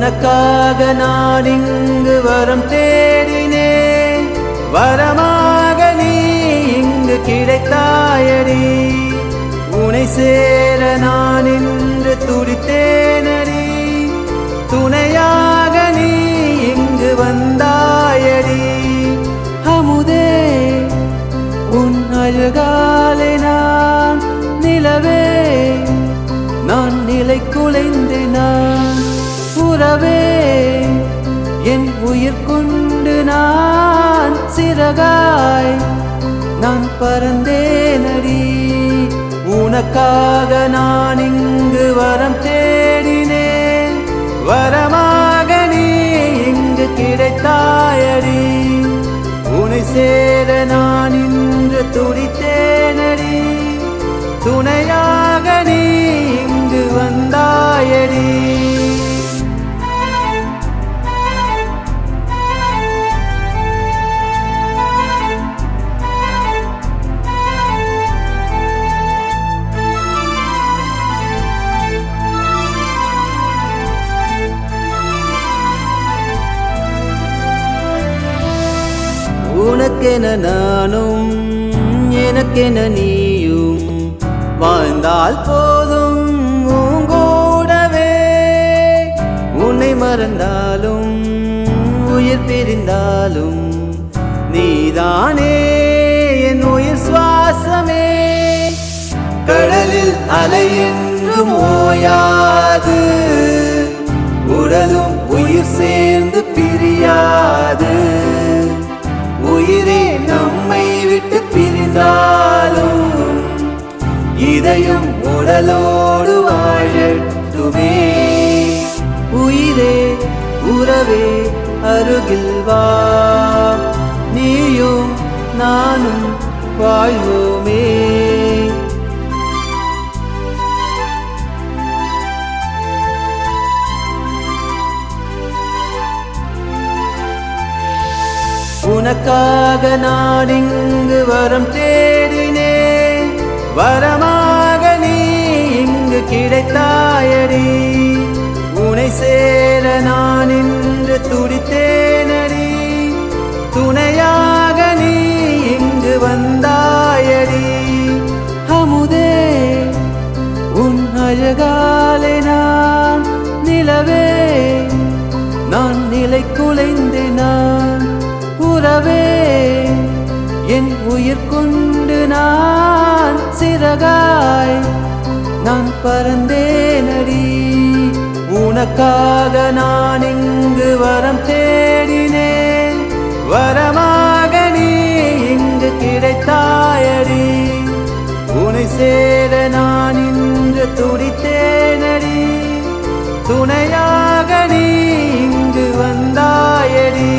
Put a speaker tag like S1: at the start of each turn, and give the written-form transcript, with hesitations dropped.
S1: உனக்காக நான் இங்கு வரம் தேடினேன், வரமாக நீ இங்கு கிடைத்தாயடி. உனை சேர நான் இன்று துடித்தேனடி, துணையாக நீ இங்கு வந்தாயடி. அமுதே உன் அழகாலே நான் நிலவே, நான் நிலை குலைந்தேன். உறவே என் உயிர் கொண்டு நான் சிறகாய் நான் பறந்தேனடி. உனக்காக நான் இங்கு வரம் தேடினேன், வரமாக நீ இங்கு கிடைத்தாயடி. உனை சேர நான் இன்று துடித்தேனடி, துணையாக நீ இங்கு வந்தாயடி. உனக்கென நானும் எனக்கென நீயும் வாழ்ந்தால் போதும் உங்கூடவே. உன்னை மறந்தாலும் உயிர் பிரிந்தாலும் நீதானே என் உயிர் சுவாசமே. கடலில் அலை என்றும் ஓயாது, உடலும் உயிர் சேர்ந்து பிரியாது. உயிரே நம்மை விட்டு பிரிந்தாலும் இதயம் உடலோடு வாழட்டுமே. உயிரே உறவே அருகில் வா, நீயும் நானும் வாழ்வோமே. உனக்காக நான் இங்கு வரம் தேடினேன், வரமாக நீ இங்கு கிடைத்தாயடி. உனை சேர நான் இன்று துடித்தேனடி, துணையாக நீ இங்கு வந்தாயடி. அமுதே உன் அழகாலே நான் நிலவே, நான் நிலை குலைந்தேன். உறவே என் உயிர் கொண்டு நான் சிறகாய் நான் பறந்தேனடி. உனக்காக நான் இங்கு வரம் தேடினேன், வரமாக நீ இங்கு கிடைத்தாயடி. உனை சேர நான் இன்று துடித்தேனடி, துணையாக நீ இங்கு வந்தாயடி.